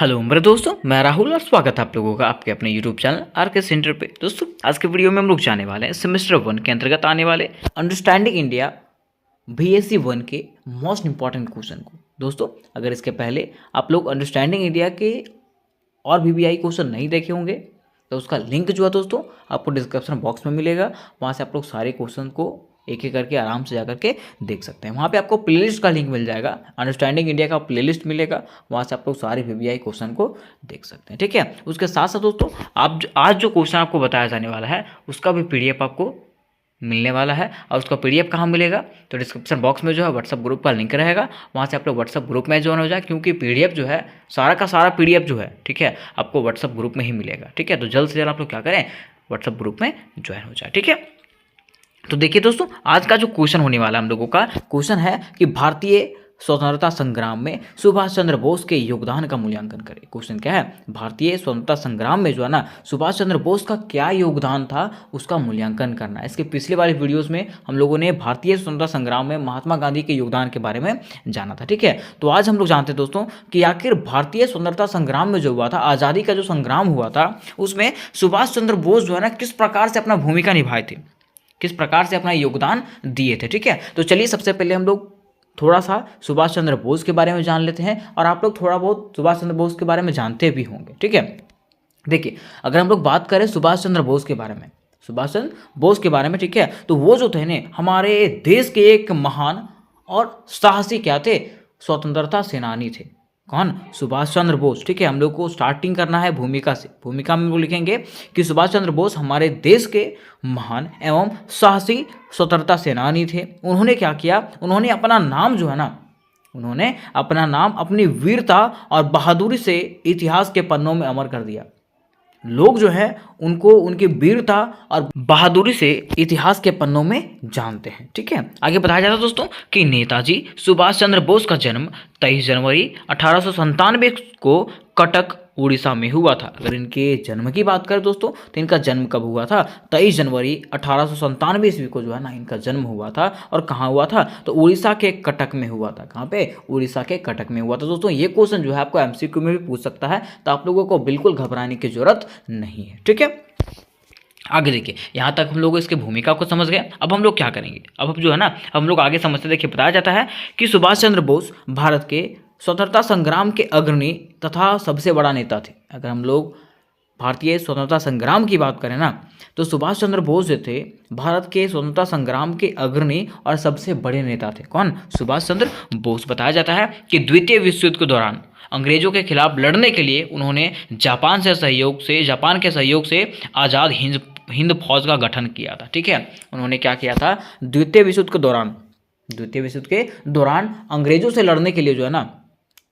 Hello मेरे दोस्तों, मैं राहुल और स्वागत है आप लोगों का आपके अपने यूट्यूब चैनल आर के सेंटर पे। दोस्तों आज के वीडियो में हम लोग जाने वाले हैं सेमेस्टर 1 के अंतर्गत आने वाले अंडरस्टैंडिंग इंडिया बीएससी 1 के मोस्ट इंपॉर्टेंट क्वेश्चन को। दोस्तों अगर इसके पहले आप लोग अंडरस्टैंडिंग इंडिया के और VBI क्वेश्चन नहीं देखे होंगे तो उसका लिंक जो है दोस्तों आपको डिस्क्रिप्शन बॉक्स में मिलेगा। वहाँ से आप लोग सारे क्वेश्चन को एक एक करके आराम से जाकर के देख सकते हैं। वहाँ पे आपको प्लेलिस्ट का लिंक मिल जाएगा, अंडरस्टैंडिंग इंडिया का प्लेलिस्ट मिलेगा, वहाँ से आप लोग सारे VBI क्वेश्चन को देख सकते हैं। ठीक है, उसके साथ साथ दोस्तों आज जो क्वेश्चन आपको बताया जाने वाला है उसका भी PDF आपको मिलने वाला है। और उसका PDF कहाँ मिलेगा तो डिस्क्रिप्शन बॉक्स में जो है व्हाट्सअप ग्रुप का लिंक रहेगा, वहाँ से आप लोग व्हाट्सअप ग्रुप में ज्वाइन हो जाए, क्योंकि PDF जो है सारा का सारा PDF जो है ठीक है आपको व्हाट्सअप ग्रुप में ही मिलेगा। ठीक है, तो जल्द से जल्द आप लोग क्या करें, व्हाट्सअप ग्रुप में ज्वाइन हो जाए। ठीक है, तो देखिए दोस्तों आज का जो क्वेश्चन होने वाला हम लोगों का क्वेश्चन है कि भारतीय स्वतंत्रता संग्राम में सुभाष चंद्र बोस के योगदान का मूल्यांकन करें। क्वेश्चन क्या है, भारतीय स्वतंत्रता संग्राम में जो है ना सुभाष चंद्र बोस का क्या योगदान था उसका मूल्यांकन करना है। इसके पिछले वाले वीडियोस में हम लोगों ने भारतीय स्वतंत्रता संग्राम में महात्मा गांधी के योगदान के बारे में जाना था। ठीक है, तो आज हम लोग जानते हैं दोस्तों कि आखिर भारतीय स्वतंत्रता संग्राम में जो हुआ था, आज़ादी का जो संग्राम हुआ था, उसमें सुभाष चंद्र बोस जो है ना किस प्रकार से अपना भूमिका निभाए थे, किस प्रकार से अपना योगदान दिए थे। ठीक है, तो चलिए सबसे पहले हम लोग थोड़ा सा सुभाष चंद्र बोस के बारे में जान लेते हैं और आप लोग थोड़ा बहुत सुभाष चंद्र बोस के बारे में जानते भी होंगे। ठीक है, देखिए अगर हम लोग बात करें सुभाष चंद्र बोस के बारे में, सुभाष चंद्र बोस के बारे में, ठीक है, तो वो जो थे ने हमारे देश के एक महान और साहसी क्या थे, स्वतंत्रता सेनानी थे। कौन, सुभाष चंद्र बोस। ठीक है, हम लोग को स्टार्टिंग करना है भूमिका से। भूमिका में वो लिखेंगे कि सुभाष चंद्र बोस हमारे देश के महान एवं साहसी स्वतंत्रता सेनानी थे। उन्होंने क्या किया, उन्होंने अपना नाम जो है ना, उन्होंने अपना नाम अपनी वीरता और बहादुरी से इतिहास के पन्नों में अमर कर दिया। लोग जो है उनको उनकी वीरता और बहादुरी से इतिहास के पन्नों में जानते हैं। ठीक है, आगे बताया जाता है दोस्तों कि नेताजी सुभाष चंद्र बोस का जन्म 23 जनवरी 1897 को कटक उड़ीसा में हुआ था। अगर इनके जन्म की बात करें दोस्तों तो इनका जन्म कब हुआ था, 23 जनवरी 1897 ईस्वी को जो है ना इनका जन्म हुआ था। और कहाँ हुआ था, तो उड़ीसा के कटक में हुआ था। कहाँ पे, उड़ीसा के कटक में हुआ था। दोस्तों ये क्वेश्चन जो है आपको MCQ में भी पूछ सकता है, तो आप लोगों को बिल्कुल घबराने की जरूरत नहीं है। ठीक है, आगे देखिए, यहाँ तक हम लोग इसकी भूमिका को समझ गए। अब हम लोग क्या करेंगे, अब जो है ना हम लोग आगे समझते। देखिए बताया जाता है कि सुभाष चंद्र बोस भारत के स्वतंत्रता संग्राम के अग्रणी तथा सबसे बड़ा नेता थे। अगर हम लोग भारतीय स्वतंत्रता संग्राम की बात करें ना तो सुभाष चंद्र बोस जो थे भारत के स्वतंत्रता संग्राम के अग्रणी और सबसे बड़े नेता थे। कौन, सुभाष चंद्र बोस। बताया जाता है कि द्वितीय विश्व युद्ध के दौरान अंग्रेजों के खिलाफ लड़ने के लिए उन्होंने जापान के सहयोग से आज़ाद हिंद फौज का गठन किया था। ठीक है, उन्होंने क्या किया था, द्वितीय विश्व युद्ध के दौरान अंग्रेजों से लड़ने के लिए जो है ना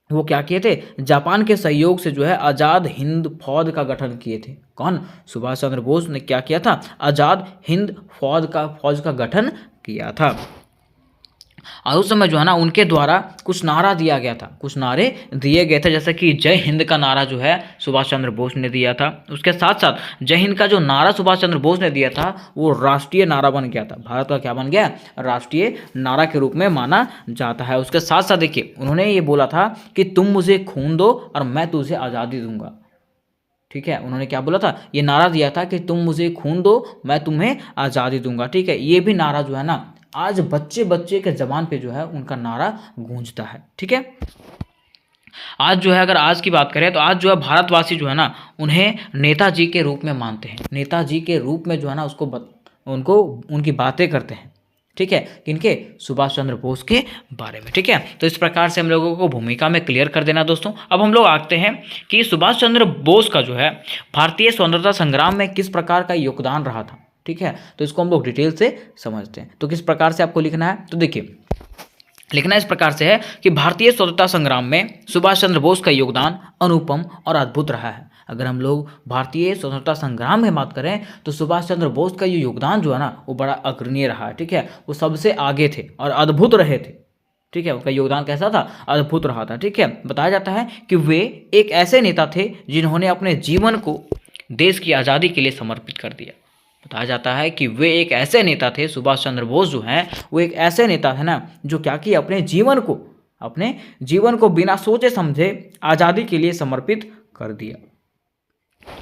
वो क्या किए थे, जापान के सहयोग से जो है आज़ाद हिंद फौज का गठन किए थे। कौन, सुभाष चंद्र बोस ने क्या किया था, आज़ाद हिंद फौज का गठन किया था। और उस समय जो है ना उनके द्वारा कुछ नारा दिया गया था, कुछ नारे दिए गए थे, जैसे कि जय हिंद का नारा जो है सुभाष चंद्र बोस ने दिया था। उसके साथ साथ जय हिंद का जो नारा सुभाष चंद्र बोस ने दिया था वो राष्ट्रीय नारा बन गया था। भारत का क्या बन गया, राष्ट्रीय नारा के रूप में माना जाता है। उसके साथ साथ देखिए उन्होंने ये बोला था कि तुम मुझे खून दो और मैं तुझे आज़ादी दूंगा। ठीक है, उन्होंने क्या बोला था, ये नारा दिया था कि तुम मुझे खून दो मैं तुम्हें आज़ादी दूंगा। ठीक है, ये भी नारा जो है ना आज बच्चे के जबान पे जो है उनका नारा गूंजता है। ठीक है, आज जो है अगर आज की बात करें तो आज जो है भारतवासी जो है ना उन्हें नेताजी के रूप में मानते हैं। नेताजी के रूप में जो है ना उनको उनकी बातें करते हैं। ठीक है, किनके, सुभाष चंद्र बोस के बारे में। ठीक है, तो इस प्रकार से हम लोगों को भूमिका में क्लियर कर देना दोस्तों। अब हम लोग आते हैं कि सुभाष चंद्र बोस का जो है भारतीय स्वतंत्रता संग्राम में किस प्रकार का योगदान रहा था। ठीक है, तो इसको हम लोग डिटेल से समझते हैं। तो किस प्रकार से आपको लिखना है, तो देखिए लिखना इस प्रकार से है कि भारतीय स्वतंत्रता संग्राम में सुभाष चंद्र बोस का योगदान अनुपम और अद्भुत रहा है। अगर हम लोग भारतीय स्वतंत्रता संग्राम में बात करें तो सुभाष चंद्र बोस का ये योगदान जो है ना वो बड़ा अग्रणीय रहा है। ठीक है, वो सबसे आगे थे और अद्भुत रहे थे। ठीक है, उनका योगदान कैसा था, अद्भुत रहा था। ठीक है, बताया जाता है कि वे एक ऐसे नेता थे जिन्होंने अपने जीवन को देश की आज़ादी के लिए समर्पित कर दिया। बताया जाता है कि वे एक ऐसे नेता थे, सुभाष चंद्र बोस जो हैं वो एक ऐसे नेता थे ना जो क्या किए, अपने जीवन को अपने जीवन को बिना सोचे समझे आज़ादी के लिए समर्पित कर दिया।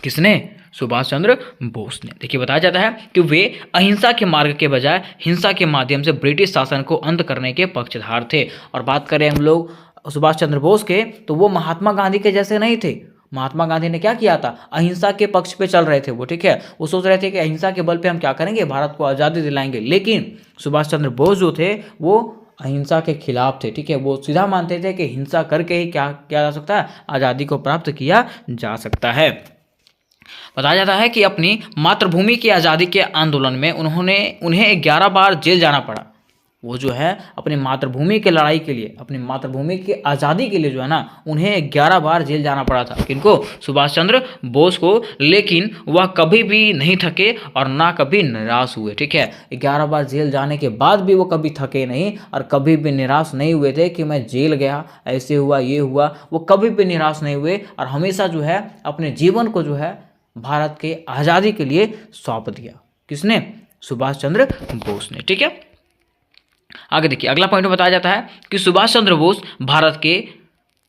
किसने? सुभाष चंद्र बोस ने। देखिए बताया जाता है कि वे अहिंसा के मार्ग के बजाय हिंसा के माध्यम से ब्रिटिश शासन को अंत करने के पक्षधर थे। और बात करें हम लोग सुभाष चंद्र बोस के, तो वो महात्मा गांधी के जैसे नहीं थे। महात्मा गांधी ने क्या किया था? अहिंसा के पक्ष पे चल रहे थे वो, ठीक है। वो सोच रहे थे कि अहिंसा के बल पे हम क्या करेंगे, भारत को आज़ादी दिलाएंगे। लेकिन सुभाष चंद्र बोस जो थे वो अहिंसा के खिलाफ थे, ठीक है। वो सीधा मानते थे कि हिंसा करके ही क्या किया जा सकता है, आज़ादी को प्राप्त किया जा सकता है। बताया जाता है कि अपनी मातृभूमि की आज़ादी के आंदोलन में उन्हें 11 बार जेल जाना पड़ा। वो जो है अपनी मातृभूमि की लड़ाई के लिए, अपनी मातृभूमि की आज़ादी के लिए जो है ना, उन्हें 11 बार जेल जाना पड़ा था। किनको? सुभाष चंद्र बोस को। लेकिन वह कभी भी नहीं थके और ना कभी निराश हुए, ठीक है। 11 बार जेल जाने के बाद भी वो कभी थके नहीं और कभी भी निराश नहीं हुए थे कि मैं जेल गया, ऐसे हुआ, ये हुआ। वो कभी भी निराश नहीं हुए और हमेशा जो है अपने जीवन को जो है भारत के आज़ादी के लिए सौंप दिया। किसने? सुभाष चंद्र बोस ने, ठीक है। आगे देखिए, अगला पॉइंट बताया जाता है कि सुभाष चंद्र बोस भारत के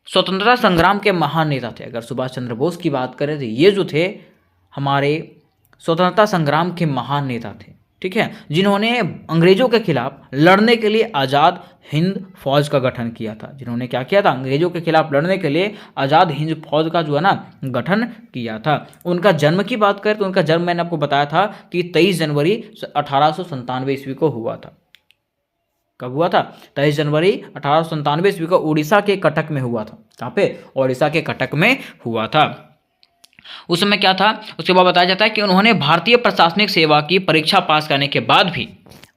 स्वतंत्रता संग्राम के महान नेता थे। अगर सुभाष चंद्र बोस की बात करें तो ये जो थे हमारे स्वतंत्रता संग्राम के महान नेता थे, ठीक है, जिन्होंने अंग्रेजों के खिलाफ लड़ने के लिए आज़ाद हिंद फौज का गठन किया था। जिन्होंने क्या किया था? अंग्रेजों के खिलाफ लड़ने के लिए आज़ाद हिंद फौज का जो है ना गठन किया था। उनका जन्म की बात करें तो उनका जन्म मैंने आपको बताया था कि 23 जनवरी 1897 ईस्वी को हुआ था। कब हुआ था? 23 जनवरी 1897 ईस्वी को उड़ीसा के कटक में हुआ था। कहाँ पे? उड़ीसा के कटक में हुआ था। उस समय क्या था? उसके बाद बताया जाता है कि उन्होंने भारतीय प्रशासनिक सेवा की परीक्षा पास करने के बाद भी,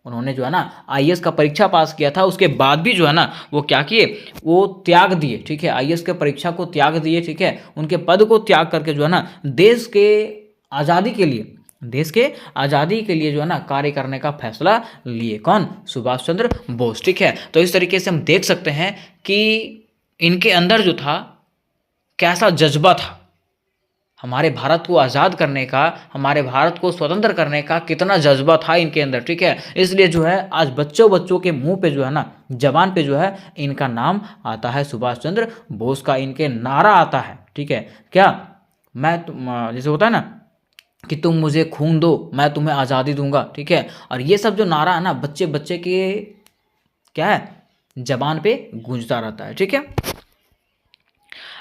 उन्होंने जो है ना आईएएस का परीक्षा पास किया था, उसके बाद भी जो है ना वो क्या किए? वो त्याग दिए, ठीक है। आईएएस के परीक्षा को त्याग दिए, ठीक है। उनके पद को त्याग करके जो है ना देश के आज़ादी के लिए, देश के आज़ादी के लिए जो है ना कार्य करने का फैसला लिए। कौन? सुभाष चंद्र बोस, ठीक है। तो इस तरीके से हम देख सकते हैं कि इनके अंदर जो था कैसा जज्बा था हमारे भारत को आज़ाद करने का, हमारे भारत को स्वतंत्र करने का कितना जज्बा था इनके अंदर, ठीक है। इसलिए जो है आज बच्चों के मुंह पे जो है ना, जबान पे जो है इनका नाम आता है, सुभाष चंद्र बोस का इनके नारा आता है, ठीक है। क्या? जैसे होता है ना कि तुम मुझे खून दो, मैं तुम्हें आज़ादी दूंगा, ठीक है। और ये सब जो नारा है ना बच्चे के क्या है जबान पे गूंजता रहता है, ठीक है।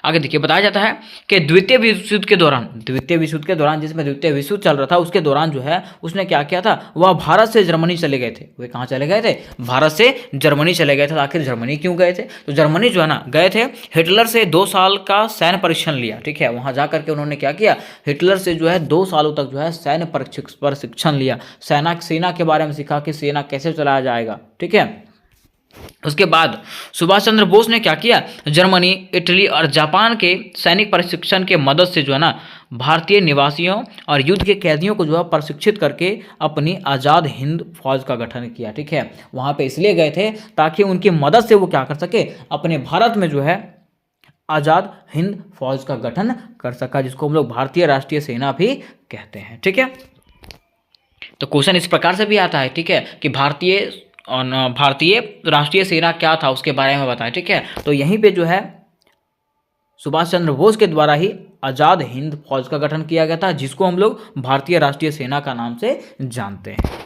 आगे देखिए, बताया जाता है कि द्वितीय विश्व युद्ध के दौरान जिसमें द्वितीय विश्व युद्ध चल रहा था, उसके दौरान जो है उसने क्या किया था? वह भारत से जर्मनी चले गए थे। वे कहाँ चले गए थे? भारत से जर्मनी चले गए थे। आखिर जर्मनी क्यों गए थे? तो जर्मनी जो है ना गए थे, हिटलर से 2 साल का सैन्य परीक्षण लिया, ठीक है। वहाँ जा करके उन्होंने क्या किया? हिटलर से जो है 2 सालों तक जो है सैन्य प्रशिक्षण लिया, सेना के बारे में सीखा कि सेना कैसे चलाया जाएगा, ठीक है। उसके बाद सुभाष चंद्र बोस ने क्या किया? जर्मनी, इटली और जापान के सैनिक प्रशिक्षण के मदद से जो है ना भारतीय निवासियों और युद्ध के कैदियों को जो है प्रशिक्षित करके अपनी आज़ाद हिंद फौज का गठन किया, ठीक है। वहाँ पे इसलिए गए थे ताकि उनकी मदद से वो क्या कर सके? अपने भारत में जो है आज़ाद हिंद फौज का गठन कर सका, जिसको हम लोग भारतीय राष्ट्रीय सेना भी कहते हैं, ठीक है। तो क्वेश्चन इस प्रकार से भी आता है, ठीक है, कि भारतीय राष्ट्रीय सेना क्या था उसके बारे में बताएं, ठीक है। तो यहीं पे जो है सुभाष चंद्र बोस के द्वारा ही आज़ाद हिंद फौज का गठन किया गया था, जिसको हम लोग भारतीय राष्ट्रीय सेना का नाम से जानते हैं।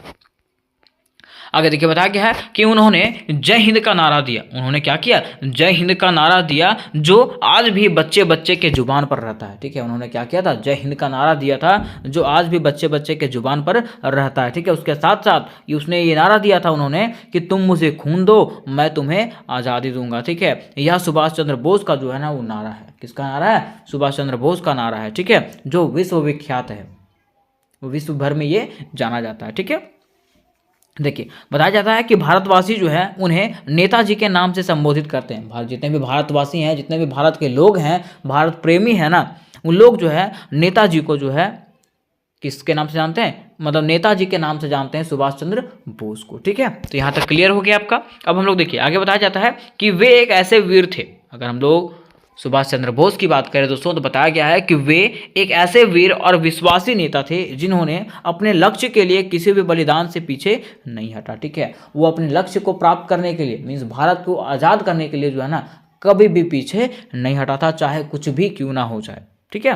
आगे देखिए, बताया गया है कि उन्होंने जय हिंद का नारा दिया। उन्होंने क्या किया? जय हिंद का नारा दिया, जो आज भी बच्चे के जुबान पर रहता है, ठीक है। उन्होंने क्या किया था? जय हिंद का नारा दिया था, जो आज भी बच्चे के जुबान पर रहता है, ठीक है। उसके साथ साथ उसने ये नारा दिया था उन्होंने कि तुम मुझे खून दो, मैं तुम्हें आज़ादी दूंगा, ठीक है। यह सुभाष चंद्र बोस का जो है ना वो नारा है। किसका नारा है? सुभाष चंद्र बोस का नारा है, ठीक है, जो विश्वविख्यात है, विश्व भर में ये जाना जाता है, ठीक है। देखिए, बताया जाता है कि भारतवासी जो है उन्हें नेताजी के नाम से संबोधित करते हैं। जितने भी भारतवासी हैं, जितने भी भारत के लोग हैं, भारत प्रेमी हैं ना, उन लोग जो है नेताजी को जो है किसके नाम से जानते हैं? मतलब नेताजी के नाम से जानते हैं, सुभाष चंद्र बोस को, ठीक है। तो यहाँ तक क्लियर हो गया आपका। अब हम लोग देखिए आगे, बताया जाता है कि वे एक ऐसे वीर थे। अगर हम लोग सुभाष चंद्र बोस की बात करें दोस्तों तो बताया गया है कि वे एक ऐसे वीर और विश्वासी नेता थे जिन्होंने अपने लक्ष्य के लिए किसी भी बलिदान से पीछे नहीं हटा। ठीक है, वो अपने लक्ष्य को प्राप्त करने के लिए मीन्स भारत को आज़ाद करने के लिए जो है ना कभी भी पीछे नहीं हटा था, चाहे कुछ भी क्यों ना हो जाए। ठीक है,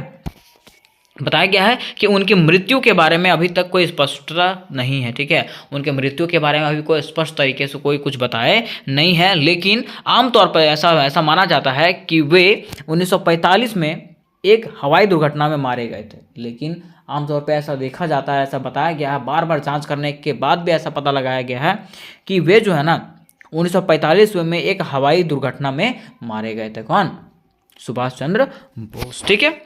बताया गया है कि उनकी मृत्यु के बारे में अभी तक कोई स्पष्टता नहीं है। ठीक है, उनके मृत्यु के बारे में अभी कोई स्पष्ट तरीके से कोई कुछ बताए नहीं है, लेकिन आमतौर पर ऐसा माना जाता है कि वे 1945 में एक हवाई दुर्घटना में मारे गए थे। लेकिन आमतौर पर ऐसा देखा जाता है, ऐसा बताया गया है, बार बार जांच करने के बाद भी ऐसा पता लगाया गया है कि वे जो है ना 1945 में एक हवाई दुर्घटना में मारे गए थे। कौन? सुभाष चंद्र बोस। ठीक है,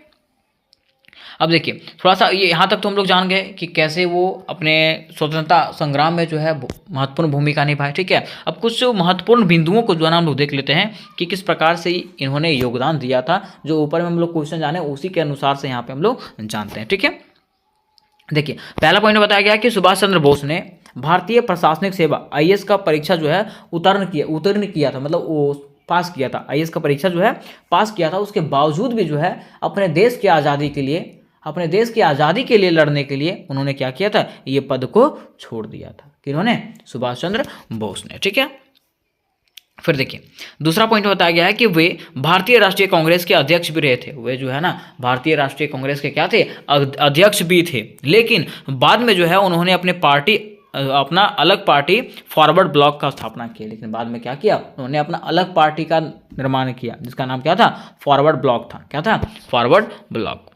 अब देखिए थोड़ा सा ये यहाँ तक तो हम लोग जान गए कि कैसे वो अपने स्वतंत्रता संग्राम में जो है महत्वपूर्ण भूमिका निभाए। ठीक है, अब कुछ महत्वपूर्ण बिंदुओं को जो है ना हम लोग देख लेते हैं कि किस प्रकार से इन्होंने योगदान दिया था। जो ऊपर में हम लोग क्वेश्चन जाने उसी के अनुसार से यहाँ पे हम लोग जानते हैं। ठीक है, देखिए पहला पॉइंट बताया गया कि सुभाष चंद्र बोस ने भारतीय प्रशासनिक सेवा IAS का परीक्षा जो है उत्तीर्ण किया था, मतलब वो पास किया था। IAS का परीक्षा जो है पास किया था, उसके बावजूद भी जो है अपने देश की आज़ादी के लिए लड़ने के लिए उन्होंने क्या किया था, ये पद को छोड़ दिया था। किन्होंने? सुभाष चंद्र बोस ने। ठीक है, फिर देखिए दूसरा पॉइंट बताया गया है कि वे भारतीय राष्ट्रीय कांग्रेस के अध्यक्ष भी रहे थे। वे जो है ना भारतीय राष्ट्रीय कांग्रेस के क्या थे? अध्यक्ष भी थे। लेकिन बाद में जो है उन्होंने अपना अलग पार्टी फॉरवर्ड ब्लॉक का स्थापना किया। लेकिन बाद में क्या किया? उन्होंने अपना अलग पार्टी का निर्माण किया जिसका नाम क्या था? फॉरवर्ड ब्लॉक था। क्या था? Forward block.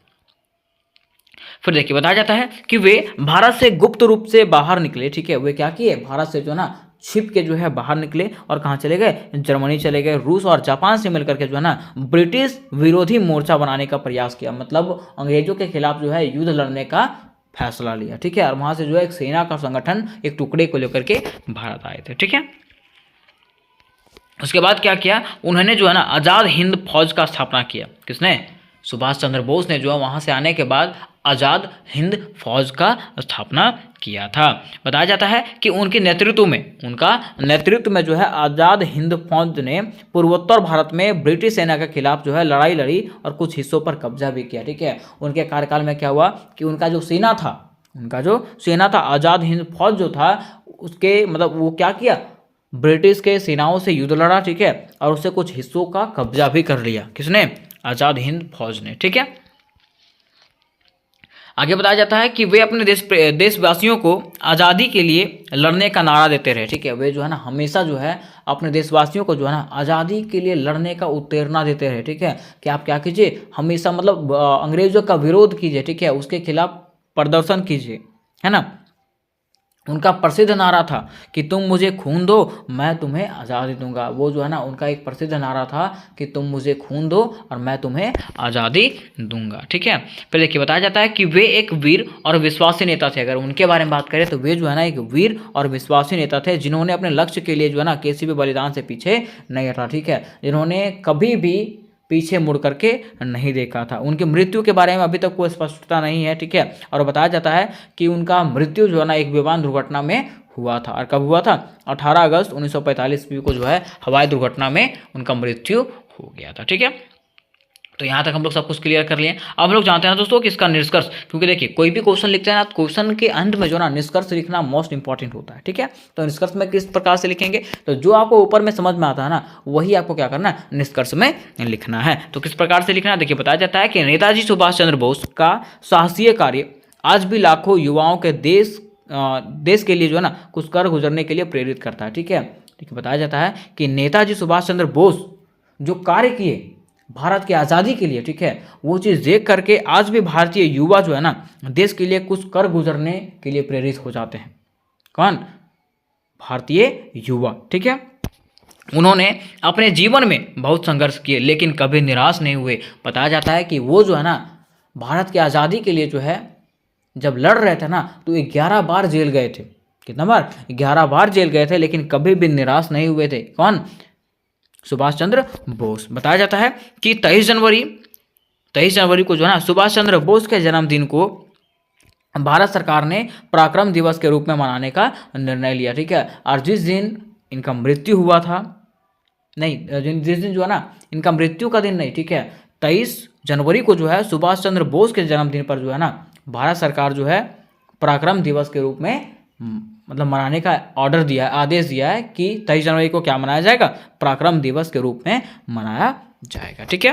फिर देखिए बताया जाता है कि वे भारत से गुप्त रूप से बाहर निकले। ठीक है, वे क्या किए? भारत से जो ना छिप के जो है बाहर निकले और कहाँ चले गए? जर्मनी चले गए। रूस और जापान से मिलकर के जो है ना ब्रिटिश विरोधी मोर्चा बनाने का प्रयास किया, मतलब अंग्रेजों के खिलाफ जो है युद्ध लड़ने का फैसला लिया। ठीक है, और वहाँ से जो है एक सेना का संगठन, एक टुकड़े को लेकर के भारत आए थे। ठीक है, उसके बाद क्या किया? उन्होंने जो है ना आज़ाद हिंद फौज का स्थापना किया। किसने? सुभाष चंद्र बोस ने जो है वहाँ से आने के बाद आज़ाद हिंद फौज का स्थापना किया था। बताया जाता है कि उनका नेतृत्व में जो है आज़ाद हिंद फौज ने पूर्वोत्तर भारत में ब्रिटिश सेना के खिलाफ जो है लड़ाई लड़ी और कुछ हिस्सों पर कब्जा भी किया। ठीक है, उनके कार्यकाल में क्या हुआ कि उनका जो सेना था आज़ाद हिंद फौज जो था उसके मतलब वो क्या किया? ब्रिटिश के सेनाओं से युद्ध लड़ा। ठीक है, और उससे कुछ हिस्सों का कब्जा भी कर लिया। किसने? आज़ाद हिंद फौज ने। ठीक है, आगे बताया जाता है कि वे अपने देशवासियों को आज़ादी के लिए लड़ने का नारा देते रहे। ठीक है, वे जो है ना हमेशा जो है अपने देशवासियों को जो है ना आज़ादी के लिए लड़ने का उत्तेजना देते रहे। ठीक है, कि आप क्या कीजिए? हमेशा मतलब अंग्रेजों का विरोध कीजिए। ठीक है, उसके खिलाफ प्रदर्शन कीजिए, है ना। उनका प्रसिद्ध नारा था कि तुम मुझे खून दो मैं तुम्हें आज़ादी दूंगा। वो जो है ना उनका एक प्रसिद्ध नारा था कि तुम मुझे खून दो और मैं तुम्हें आज़ादी दूंगा। ठीक है, फिर देखिए बताया जाता है कि वे एक वीर और विश्वासी नेता थे। अगर उनके बारे में बात करें तो वे जो है ना एक वीर और विश्वासी नेता थे जिन्होंने अपने लक्ष्य के लिए जो है ना किसी भी बलिदान से पीछे नहीं हटा। ठीक है, जिन्होंने कभी भी पीछे मुड़ करके नहीं देखा था। उनकी मृत्यु के बारे में अभी तक कोई स्पष्टता नहीं है। ठीक है, और बताया जाता है कि उनका मृत्यु जो है ना एक विमान दुर्घटना में हुआ था। और कब हुआ था? 18 अगस्त 1945 ईस्वी को जो है हवाई दुर्घटना में उनका मृत्यु हो गया था। ठीक है, तो यहाँ तक हम लोग सब कुछ क्लियर कर लिए। अब हम लोग जानते हैं ना दोस्तों कि इसका निष्कर्ष, क्योंकि देखिए कोई भी क्वेश्चन लिखते हैं ना, क्वेश्चन के अंत में जो ना निष्कर्ष लिखना मोस्ट इंपॉर्टेंट होता है। ठीक है, तो निष्कर्ष में किस प्रकार से लिखेंगे? तो जो आपको ऊपर में समझ में आता है ना वही आपको क्या करना है? निष्कर्ष में लिखना है। तो किस प्रकार से लिखना है? देखिए बताया जाता है कि नेताजी सुभाष चंद्र बोस का साहसीय कार्य आज भी लाखों युवाओं के देश के लिए जो है ना कुछ कर गुजरने के लिए प्रेरित करता है। ठीक है, बताया जाता है कि नेताजी सुभाष चंद्र बोस जो कार्य किए भारत की आज़ादी के लिए, ठीक है, वो चीज़ देख करके आज भी भारतीय युवा जो है ना देश के लिए कुछ कर गुजरने के लिए प्रेरित हो जाते हैं। कौन? भारतीय युवा। ठीक है, उन्होंने अपने जीवन में बहुत संघर्ष किए लेकिन कभी निराश नहीं हुए। बताया जाता है कि वो जो है ना भारत की आज़ादी के लिए जो है जब लड़ रहे थे ना तो 11 बार जेल गए थे। कितना बार? 11 बार जेल गए थे, लेकिन कभी भी निराश नहीं हुए थे। कौन? सुभाष चंद्र बोस। बताया जाता है कि 23 जनवरी को जो है ना सुभाष चंद्र बोस के जन्मदिन को भारत सरकार ने पराक्रम दिवस के रूप में मनाने का निर्णय लिया। ठीक है, और जिस दिन इनका मृत्यु हुआ था नहीं, जिस दिन जो है ना इनका मृत्यु का दिन नहीं, ठीक है, 23 जनवरी को जो है सुभाष चंद्र बोस के जन्मदिन पर जो है ना भारत सरकार जो है पराक्रम दिवस के रूप में मतलब मनाने का ऑर्डर दिया है, आदेश दिया है कि 23 जनवरी को क्या मनाया जाएगा, पराक्रम दिवस के रूप में मनाया जाएगा। ठीक है,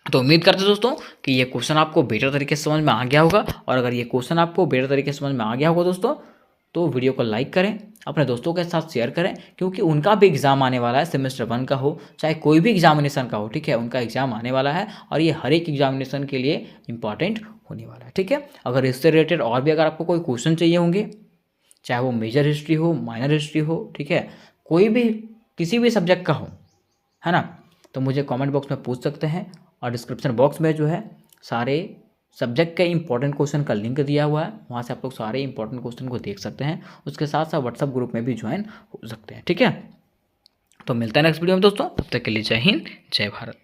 तो उम्मीद करते हैं दोस्तों कि ये क्वेश्चन आपको बेटर तरीके से समझ में आ गया होगा। और अगर ये क्वेश्चन आपको बेटर तरीके से समझ में आ गया होगा दोस्तों, तो वीडियो को लाइक करें, अपने दोस्तों के साथ शेयर करें, क्योंकि उनका भी एग्जाम आने वाला है, सेमेस्टर 1 का हो चाहे कोई भी एग्जामिनेशन का हो, ठीक है, उनका एग्जाम आने वाला है और ये हर एक एग्जामिनेशन के लिए इंपॉर्टेंट होने वाला है। ठीक है, अगर इससे रिलेटेड और भी अगर आपको कोई क्वेश्चन चाहिए होंगे, चाहे वो मेजर हिस्ट्री हो, माइनर हिस्ट्री हो, ठीक है, कोई भी किसी भी सब्जेक्ट का हो, है ना, तो मुझे कमेंट बॉक्स में पूछ सकते हैं। और डिस्क्रिप्शन बॉक्स में जो है सारे सब्जेक्ट के इंपॉर्टेंट क्वेश्चन का लिंक दिया हुआ है, वहाँ से आप लोग सारे इंपॉर्टेंट क्वेश्चन को देख सकते हैं। उसके साथ साथ व्हाट्सअप ग्रुप में भी ज्वाइन हो सकते हैं। ठीक है, तो मिलता है नेक्स्ट वीडियो में दोस्तों, तब तक के लिए जय हिंद, जय भारत।